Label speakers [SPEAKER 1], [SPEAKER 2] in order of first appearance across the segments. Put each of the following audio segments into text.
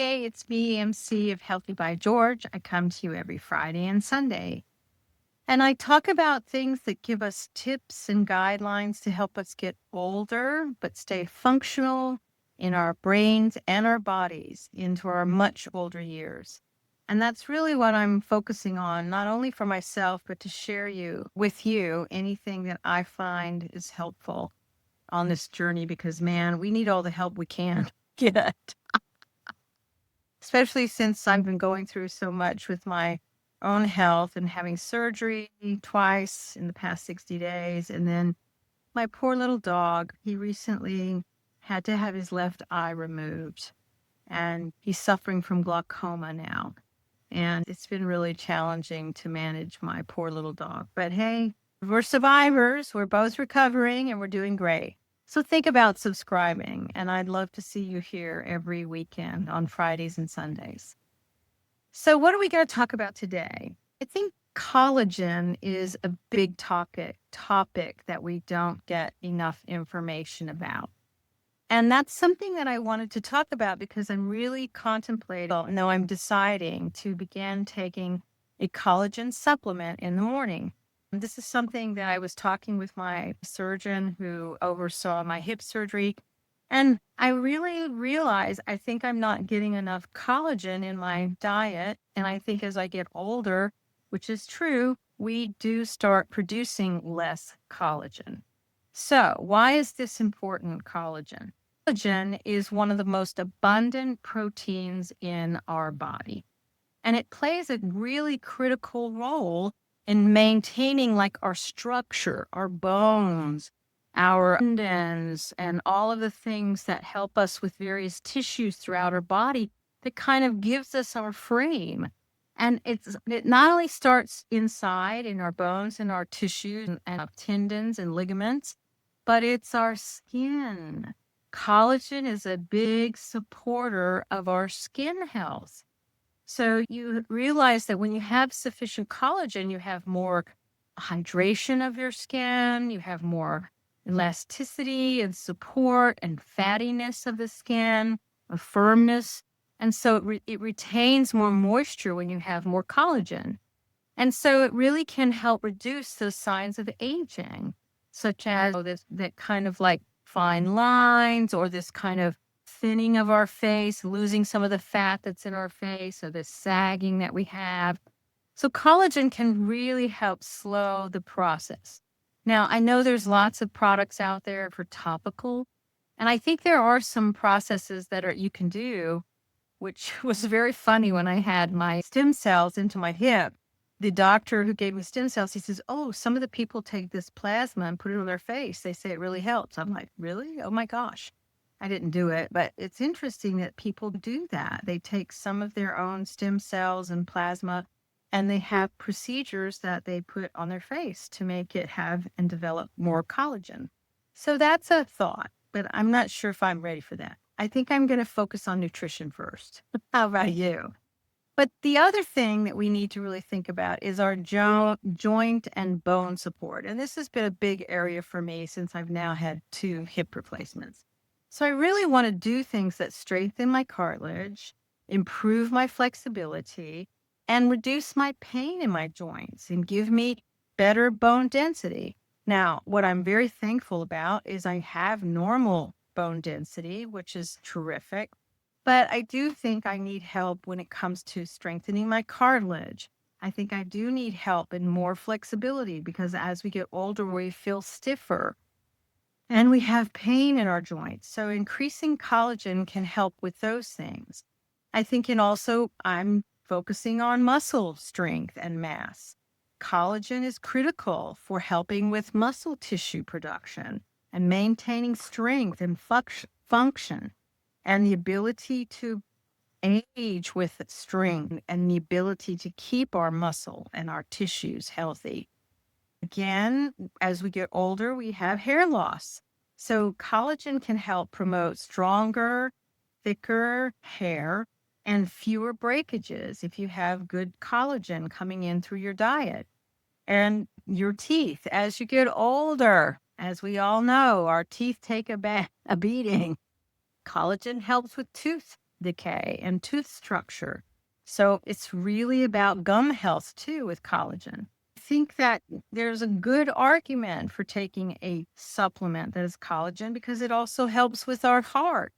[SPEAKER 1] Hey, it's me, MC of Healthy by George. I come to you every Friday and Sunday. And I talk about things that give us tips and guidelines to help us get older, but stay functional in our brains and our bodies into our much older years. And that's really what I'm focusing on, not only for myself, but to share with you anything that I find is helpful on this journey because, man, we need all the help we can get. Especially since I've been going through so much with my own health and having surgery twice in the past 60 days. And then my poor little dog, he recently had to have his left eye removed and he's suffering from glaucoma now. And it's been really challenging to manage my poor little dog. But hey, we're survivors. We're both recovering and we're doing great. So think about subscribing, and I'd love to see you here every weekend on Fridays and Sundays. So, what are we going to talk about today? I think collagen is a big topic that we don't get enough information about. And that's something that I wanted to talk about because I'm really contemplating, no, I'm deciding to begin taking a collagen supplement in the morning. This is something that I was talking with my surgeon who oversaw my hip surgery. And I really realized I think I'm not getting enough collagen in my diet. And I think as I get older, which is true, we do start producing less collagen. So, why is this important, collagen? Collagen is one of the most abundant proteins in our body, and it plays a really critical role in maintaining like our structure, our bones, our tendons, and all of the things that help us with various tissues throughout our body that kind of gives us our frame. And it not only starts inside in our bones and our tissues and our tendons and ligaments, but it's our skin. Collagen is a big supporter of our skin health. So you realize that when you have sufficient collagen, you have more hydration of your skin, you have more elasticity and support and fattiness of the skin, a firmness. And so it retains more moisture when you have more collagen. And so it really can help reduce those signs of aging, such as this that kind of like fine lines or this kind of thinning of our face, losing some of the fat that's in our face or the sagging that we have. So collagen can really help slow the process. Now, I know there's lots of products out there for topical, and I think there are some processes that you can do, which was very funny when I had my stem cells into my hip. The doctor who gave me stem cells, he says, "Oh, some of the people take this plasma and put it on their face. They say it really helps." I'm like, "Really? Oh my gosh." I didn't do it, but it's interesting that people do that. They take some of their own stem cells and plasma and they have procedures that they put on their face to make it have and develop more collagen. So that's a thought, but I'm not sure if I'm ready for that. I think I'm going to focus on nutrition first. How about you? But the other thing that we need to really think about is our joint and bone support. And this has been a big area for me since I've now had 2 hip replacements. So I really want to do things that strengthen my cartilage, improve my flexibility, and reduce my pain in my joints and give me better bone density. Now, what I'm very thankful about is I have normal bone density, which is terrific. But I do think I need help when it comes to strengthening my cartilage. I think I do need help and more flexibility because as we get older, we feel stiffer and we have pain in our joints. So increasing collagen can help with those things. I think, and also I'm focusing on muscle strength and mass. Collagen is critical for helping with muscle tissue production and maintaining strength and function and the ability to age with strength and the ability to keep our muscle and our tissues healthy. Again, as we get older, we have hair loss. So collagen can help promote stronger, thicker hair and fewer breakages if you have good collagen coming in through your diet. And your teeth, as you get older, as we all know, our teeth take a beating. Collagen helps with tooth decay and tooth structure. So it's really about gum health too with collagen. I think that there's a good argument for taking a supplement that is collagen because it also helps with our heart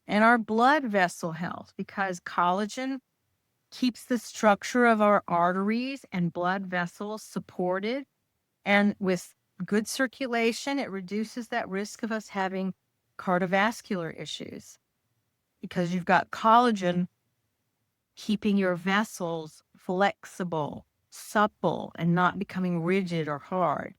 [SPEAKER 1] and our blood vessel health because collagen keeps the structure of our arteries and blood vessels supported. And with good circulation, it reduces that risk of us having cardiovascular issues because you've got collagen keeping your vessels flexible, supple, and not becoming rigid or hard.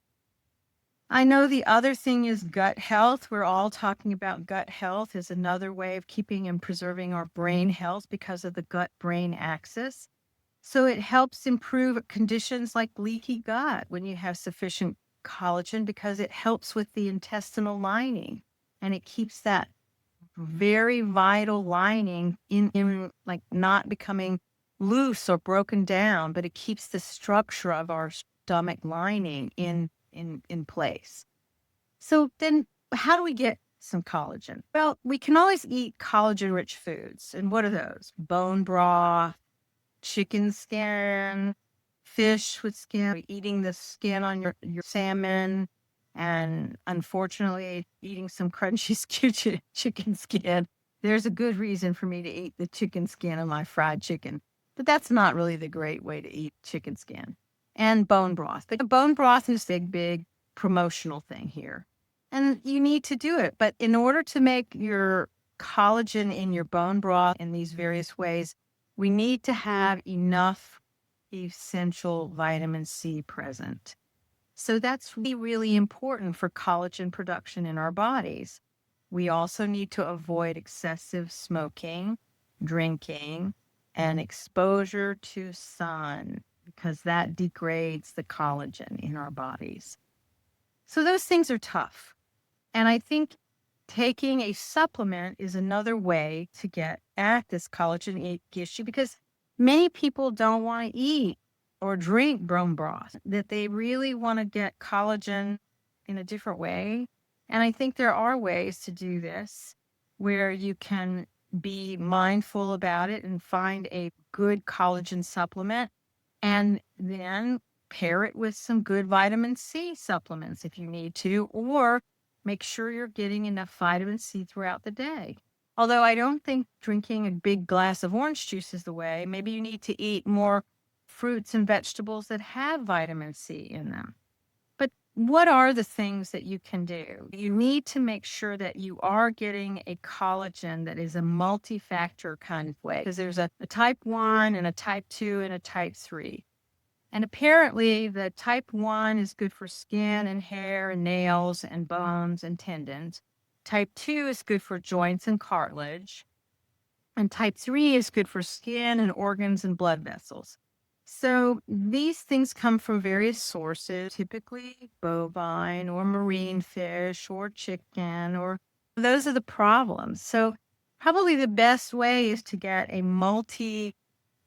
[SPEAKER 1] I know the other thing is gut health. We're all talking about gut health is another way of keeping and preserving our brain health because of the gut brain axis. So it helps improve conditions like leaky gut when you have sufficient collagen because it helps with the intestinal lining and it keeps that very vital lining in like not becoming loose or broken down, but it keeps the structure of our stomach lining in place. So then how do we get some collagen? Well, we can always eat collagen rich foods. And what are those? Bone broth, chicken skin, fish with skin, eating the skin on your salmon, and unfortunately, eating some crunchy chicken skin. There's a good reason for me to eat the chicken skin of my fried chicken, but that's not really the great way to eat chicken skin. And bone broth. But the bone broth is a big promotional thing here. And you need to do it. But in order to make your collagen in your bone broth in these various ways, we need to have enough essential vitamin C present. So that's really, really important for collagen production in our bodies. We also need to avoid excessive smoking, drinking, and exposure to sun because that degrades the collagen in our bodies. So those things are tough. And I think taking a supplement is another way to get at this collagen issue because many people don't want to eat or drink bone broth, that they really want to get collagen in a different way. And I think there are ways to do this where you can be mindful about it and find a good collagen supplement and then pair it with some good vitamin C supplements if you need to, or make sure you're getting enough vitamin C throughout the day. Although I don't think drinking a big glass of orange juice is the way. Maybe you need to eat more fruits and vegetables that have vitamin C in them. But what are the things that you can do? You need to make sure that you are getting a collagen that is a multi-factor kind of way because there's a type 1 and a type 2 and a type 3. And apparently, the type 1 is good for skin and hair and nails and bones and tendons. Type 2 is good for joints and cartilage. And type 3 is good for skin and organs and blood vessels. So these things come from various sources, typically bovine or marine fish or chicken, or those are the problems. So probably the best way is to get a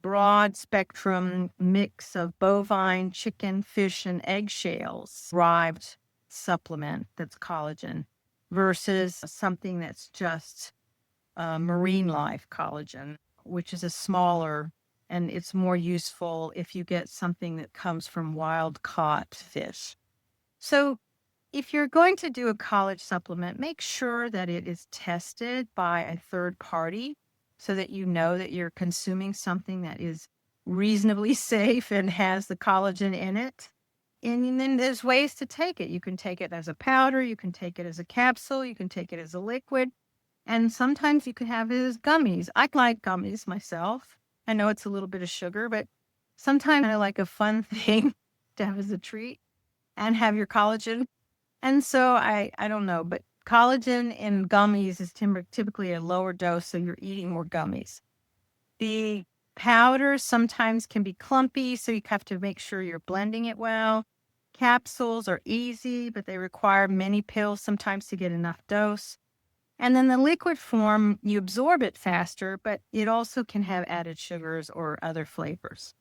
[SPEAKER 1] broad spectrum mix of bovine, chicken, fish, and eggshells derived supplement that's collagen versus something that's just marine life collagen, which is a smaller and it's more useful if you get something that comes from wild caught fish. So if you're going to do a collagen supplement, make sure that it is tested by a third party so that you know that you're consuming something that is reasonably safe and has the collagen in it. And then there's ways to take it. You can take it as a powder, you can take it as a capsule, you can take it as a liquid, and sometimes you can have it as gummies. I like gummies myself. I know it's a little bit of sugar, but sometimes I like a fun thing to have as a treat and have your collagen. And so I don't know, but collagen in gummies is typically a lower dose, so you're eating more gummies. The powders sometimes can be clumpy, so you have to make sure you're blending it well. Capsules are easy, but they require many pills sometimes to get enough dose. And then the liquid form, you absorb it faster, but it also can have added sugars or other flavors.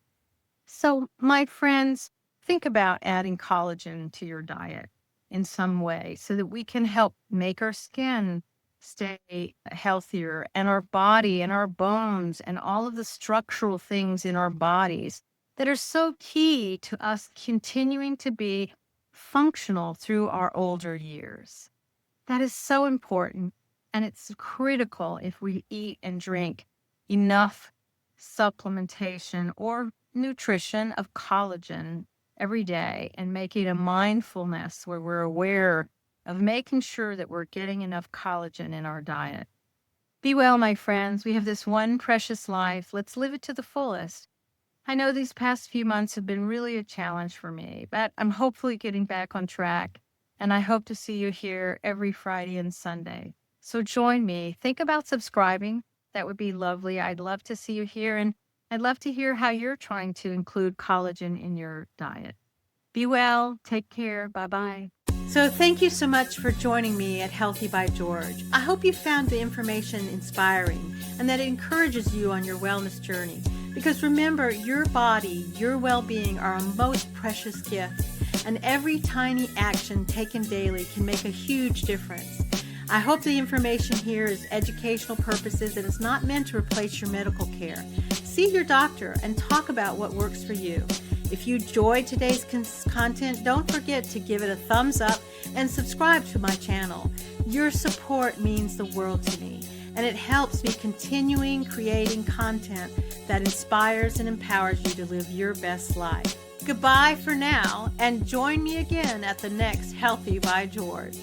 [SPEAKER 1] So, my friends, think about adding collagen to your diet in some way so that we can help make our skin stay healthier, and our body and our bones and all of the structural things in our bodies that are so key to us continuing to be functional through our older years. That is so important. And it's critical if we eat and drink enough supplementation or nutrition of collagen every day and making a mindfulness where we're aware of making sure that we're getting enough collagen in our diet. Be well, my friends. We have this one precious life. Let's live it to the fullest. I know these past few months have been really a challenge for me, but I'm hopefully getting back on track. And I hope to see you here every Friday and Sunday. So join me. Think about subscribing. That would be lovely. I'd love to see you here. And I'd love to hear how you're trying to include collagen in your diet. Be well. Take care. Bye-bye. So thank you so much for joining me at Healthy by George. I hope you found the information inspiring and that it encourages you on your wellness journey. Because remember, your body, your well-being are a most precious gift, and every tiny action taken daily can make a huge difference. I hope the information here is educational purposes and is not meant to replace your medical care. See your doctor and talk about what works for you. If you enjoyed today's content, don't forget to give it a thumbs up and subscribe to my channel. Your support means the world to me, and it helps me continuing creating content that inspires and empowers you to live your best life. Goodbye for now, and join me again at the next Healthy by George.